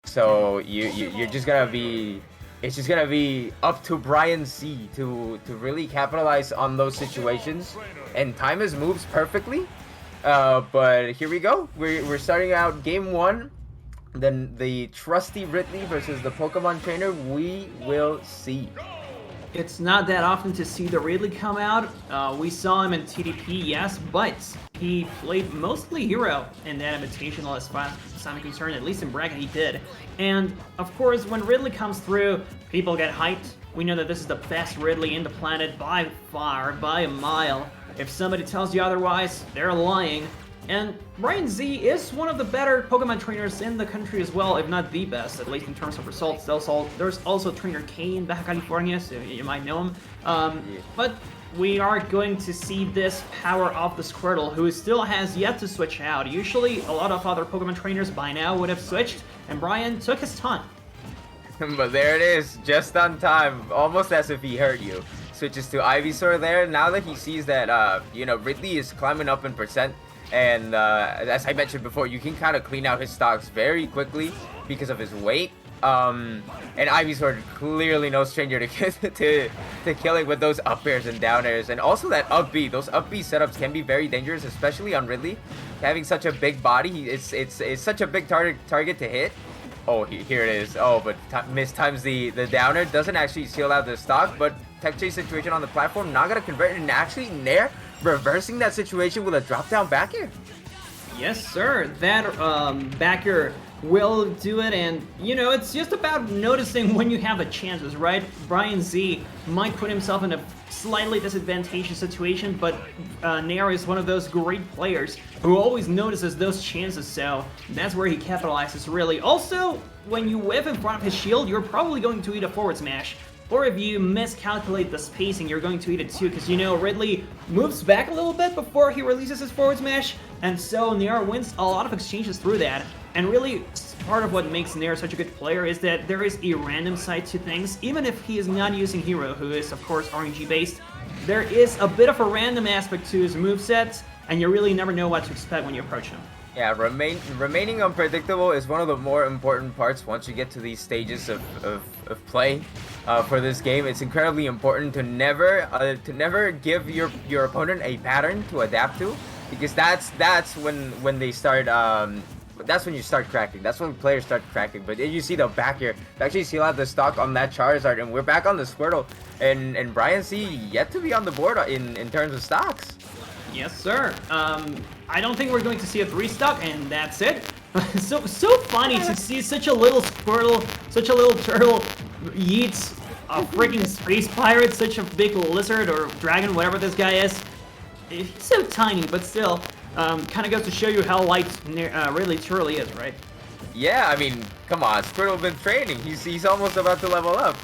So you're just gonna be, it's just gonna be up to BryanZ to really capitalize on those situations, and time his moves perfectly. But here we go. We're starting out game one. Then the trusty Ridley versus the Pokemon trainer. We will see. It's not that often to see the Ridley come out. We saw him in TDP, yes, but he played mostly Hero in that Invitational as far as I'm concerned, at least in bracket he did. And of course, when Ridley comes through, people get hyped. We know that this is the best Ridley in the planet by far, by a mile. If somebody tells you otherwise, they're lying. And BryanZ is one of the better Pokemon trainers in the country as well, if not the best, at least in terms of results. There's also Trainer K in Baja California, so you might know him. But we are going to see this power of the Squirtle, who still has yet to switch out. Usually, a lot of other Pokemon trainers by now would have switched, and Bryan took his time. But there it is, just on time, almost as if he hurt you. Switches to Ivysaur there. Now that he sees that, you know, Ridley is climbing up in percent. And as I mentioned before, you can kind of clean out his stocks very quickly because of his weight. And Ivysaur clearly no stranger to killing with those up airs and down airs. And also that up B. Those up B setups can be very dangerous, especially on Ridley. Having such a big body, it's such a big target to hit. Oh, here it is. Oh, but mistimes the downer. Doesn't actually seal out the stock, but tech chase situation on the platform, not gonna convert. And actually Nair reversing that situation with a drop down back air. Yes, sir. That back air will do it, and you know, it's just about noticing when you have the chances, right? BryanZ might put himself in a slightly disadvantageous situation, but Nair is one of those great players who always notices those chances, so that's where he capitalizes, really. Also, when you whiff in front of his shield, you're probably going to eat a forward smash. Or if you miscalculate the spacing, you're going to eat it too, because you know Ridley moves back a little bit before he releases his forward smash, and so Nair wins a lot of exchanges through that. And really, part of what makes Nair such a good player is that there is a random side to things. Even if he is not using Hero, who is of course RNG based, there is a bit of a random aspect to his moveset, and you really never know what to expect when you approach him. Yeah, remaining unpredictable is one of the more important parts once you get to these stages of play for this game. It's incredibly important to never give your opponent a pattern to adapt to, because that's when they start that's when you start cracking. That's when players start cracking. But you see the back here, actually seal out the stock on that Charizard, and we're back on the Squirtle, and BryanZ yet to be on the board in terms of stocks. Yes, sir. I don't think we're going to see a 3-stock, and that's it. so funny to see such a little Squirtle, such a little turtle yeets a freaking space pirate, such a big lizard or dragon, whatever this guy is. He's so tiny, but still, kind of goes to show you how light really truly is, right? Yeah, I mean, come on, Squirtle been training. He's almost about to level up.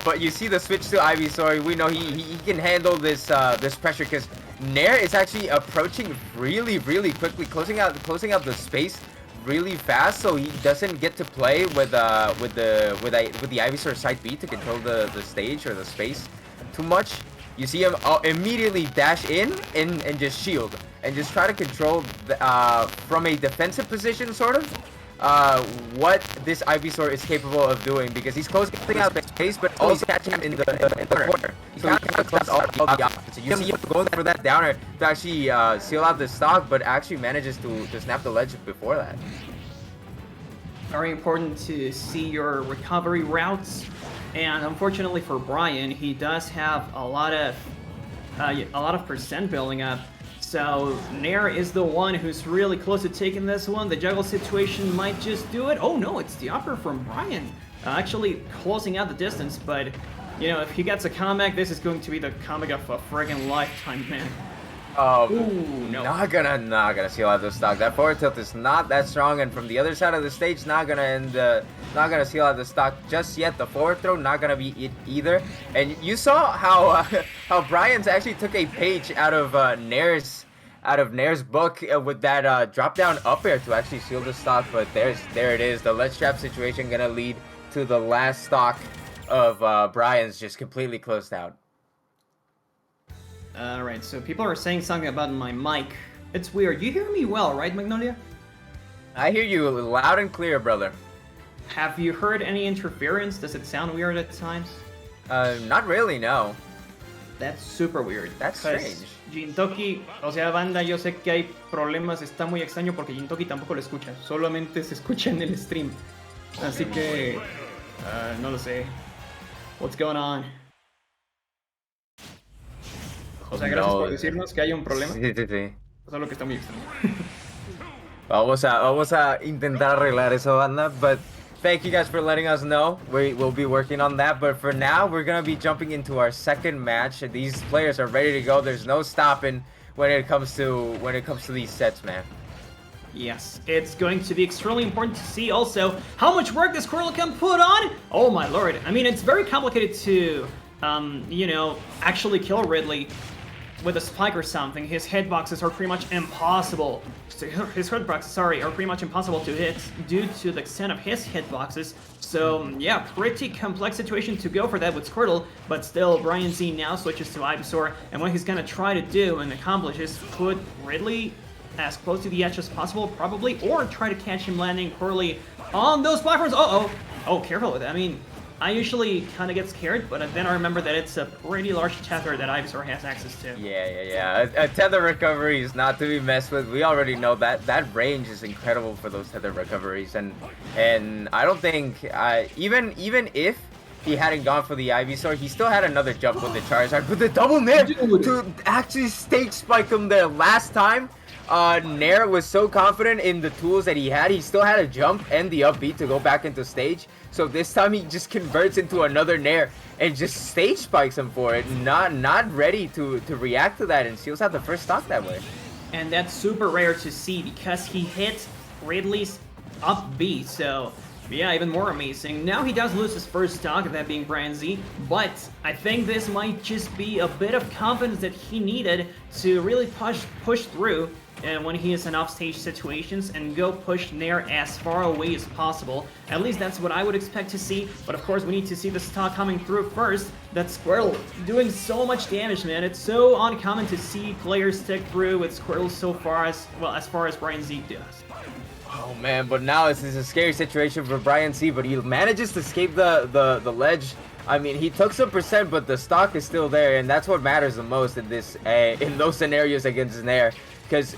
But you see the switch to Ivysaur. We know he can handle this this pressure, because Nair is actually approaching really quickly, closing out the space really fast, so he doesn't get to play with the Ivysaur side B to control the stage or the space too much. You see him immediately dash in and just shield and just try to control from a defensive position, sort of. What this Ivysaur is capable of doing, because he's closing out the space, but also catching him in the corner. He's kind of close all the options. So you see him going for that downer to actually seal out the stock, but actually manages to snap the ledge before that. Very important to see your recovery routes, and unfortunately for Bryan, he does have a lot of percent building up. So Nair is the one who's really close to taking this one. The juggle situation might just do it. Oh no, it's the upper from Bryan. Actually closing out the distance, but you know, if he gets a comeback, this is going to be the comeback of a friggin' lifetime, man. Ooh, no. Not gonna seal out the stock. That forward tilt is not that strong, and from the other side of the stage, not gonna seal out the stock just yet. The forward throw not gonna be it either. And you saw how how BryanZ actually took a page out of Nair's book with that drop down up air to actually seal the stock. But there it is. The ledge trap situation gonna lead to the last stock of BryanZ just completely closed out. Alright, so people are saying something about my mic. It's weird. You hear me well, right, Magnolia? I hear you loud and clear, brother. Have you heard any interference? Does it sound weird at times? Not really, no. That's super weird. That's strange. Jintoki, o sea, banda, yo sé que hay problemas, está muy extraño porque Jintoki tampoco lo escucha, solamente se escucha en el stream. Así que, no lo sé. What's going on? O sea, gracias por decirnos que hay un problema. Sí, sí, sí. Solo que está muy extraño. Vamos a intentar arreglar eso, banda, but thank you guys for letting us know. We'll be working on that, but for now, we're gonna be jumping into our second match. These players are ready to go. There's no stopping when it comes to these sets, man. Yes, it's going to be extremely important to see also how much work this Squirtle can put on. Oh my lord. I mean, it's very complicated to, you know, actually kill Ridley with a spike or something. His hitboxes are pretty much impossible. His hitboxes, sorry, are pretty much impossible to hit due to the extent of his hitboxes. So yeah, pretty complex situation to go for that with Squirtle, but still BryanZ now switches to Ivysaur, and what he's gonna try to do and accomplish is put Ridley as close to the edge as possible, probably, or try to catch him landing poorly on those platforms. Oh, careful with that. I mean, I usually kind of get scared, but then I remember that it's a pretty large tether that Ivysaur has access to. Yeah. A tether recovery is not to be messed with. We already know that. That range is incredible for those tether recoveries, and I don't think even if he hadn't gone for the Ivysaur, he still had another jump with the Charizard. But the double Nair to actually stage spike him there last time. Nair was so confident in the tools that he had. He still had a jump and the up B to go back into stage. So this time he just converts into another Nair and just stage spikes him for it. Not ready to react to that, and steals out the first stock that way. And that's super rare to see because he hit Ridley's up B. So yeah, even more amazing. Now he does lose his first stock, that being BryanZ, but I think this might just be a bit of confidence that he needed to really push through when he is in offstage situations and go push Nair as far away as possible. At least that's what I would expect to see, but of course we need to see the stock coming through first. That Squirtle doing so much damage, man. It's so uncommon to see players stick through with Squirtle so far as BryanZ does. Oh man, but now this is a scary situation for BryanZ, but he manages to escape the ledge. I mean, he took some percent, but the stock is still there, and that's what matters the most in this in those scenarios against Nair. Because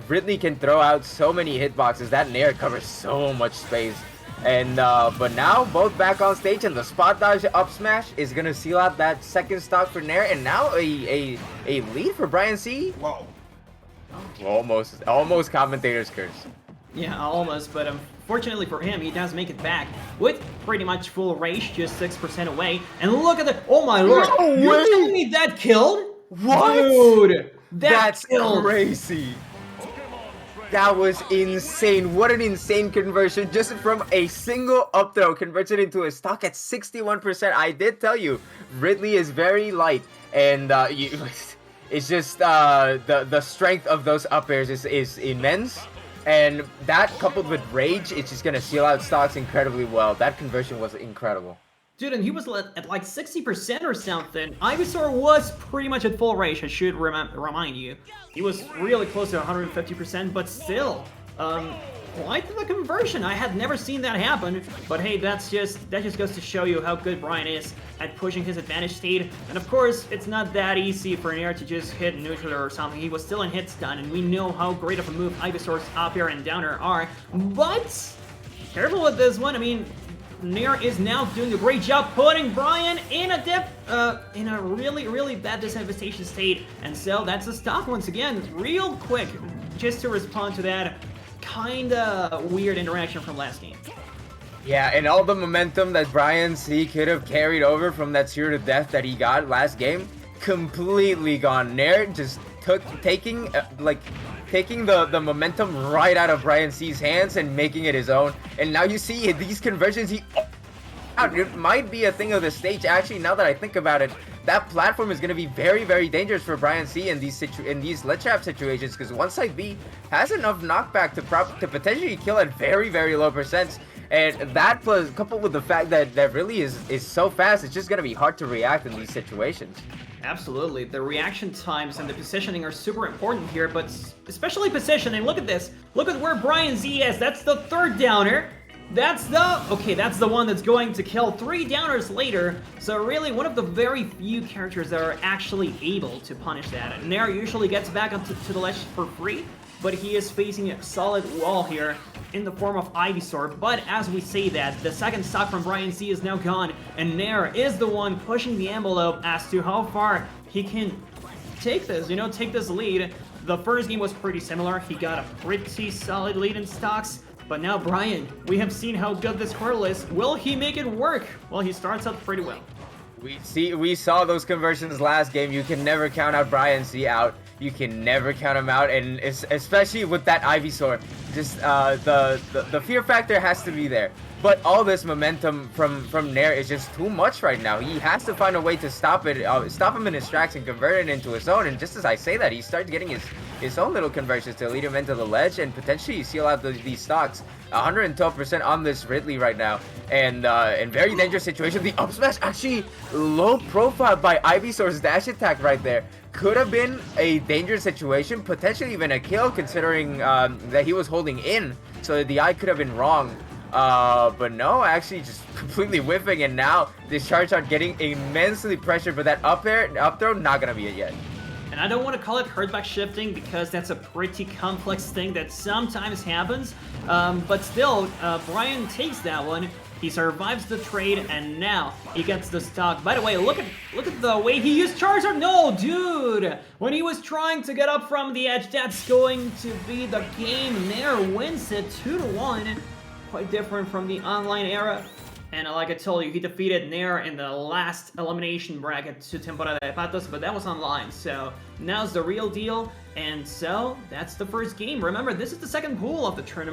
Ridley can throw out so many hitboxes. That Nair covers so much space. And but now both back on stage, and the spot dodge up smash is gonna seal out that second stock for Nair, and now a lead for BryanZ. Whoa. Almost commentator's curse. Yeah, almost, but fortunately for him, he does make it back with pretty much full rage, just 6% away. And look at the, oh my lord, you're telling me that killed? What? Dude, that's killed. Crazy. That was insane. What an insane conversion. Just from a single up throw, converts it into a stock at 61%. I did tell you, Ridley is very light, and it's just the strength of those up airs is immense. And that coupled with rage, it's just gonna seal out stocks incredibly well. That conversion was incredible. Dude, and he was at like 60% or something. Ivysaur was pretty much at full rage, I should remind you. He was really close to 150%, but still, quite the conversion. I had never seen that happen, but hey, that just goes to show you how good Bryan is at pushing his advantage state. And of course, it's not that easy for Nair to just hit neutral or something. He was still in hit stun, and we know how great of a move Ivysaur's up air and down air are. But careful with this one. I mean, Nair is now doing a great job putting Bryan in a really bad disadvantageous state, and so that's a stock once again. Real quick, just to respond to that kinda weird interaction from last game. Yeah, and all the momentum that BryanZ could have carried over from that 0-to-death that he got last game, completely gone. Nair just taking the momentum right out of BryanZ's hands and making it his own. And now you see these conversions, it might be a thing of the stage. Actually, now that I think about it, that platform is going to be very dangerous for BryanZ in these ledge trap situations, because one side B has enough knockback to potentially kill at very low percents. And that plus coupled with the fact that really is so fast, it's just going to be hard to react in these situations. Absolutely. The reaction times and the positioning are super important here, but especially positioning. Look at this. Look at where BryanZ is. That's the third downer. That's the one that's going to kill 3 downers later. So really one of the very few characters that are actually able to punish that. Nair usually gets back onto the ledge for free, but he is facing a solid wall here in the form of Ivysaur. But as we say that, the second stock from BryanZ is now gone, and Nair is the one pushing the envelope as to how far he can take this, take this lead. The first game was pretty similar. He got a pretty solid lead in stocks. But now, Bryan, we have seen how good this Squirtle is. Will he make it work? Well, he starts out pretty well. We saw those conversions last game. You can never count out BryanZ out. You can never count him out, and especially with that Ivysaur, just the fear factor has to be there. But all this momentum from Nair is just too much right now. He has to find a way to stop it, stop him in his tracks and convert it into his own. And just as I say that, he starts getting his own little conversions to lead him into the ledge and potentially seal out these stocks. 112% on this Ridley right now, and in very dangerous situation. The up smash actually low profile by Ivysaur's dash attack right there. Could have been a dangerous situation, potentially even a kill, considering that he was holding in, so the eye could have been wrong. But no, actually just completely whiffing, and now this charge shot getting immensely pressured, but that up throw, not gonna be it yet. And I don't want to call it hurt back shifting because that's a pretty complex thing that sometimes happens. But still, Bryan takes that one. He survives the trade, and now he gets the stock. By the way, look at the way he used Charizard. No, dude! When he was trying to get up from the edge, that's going to be the game. Nair wins it 2-1. Quite different from the online era. And like I told you, he defeated Nair in the last elimination bracket to Temporada de Patos, but that was online, so now's the real deal. And so, that's the first game. Remember, this is the second pool of the tournament.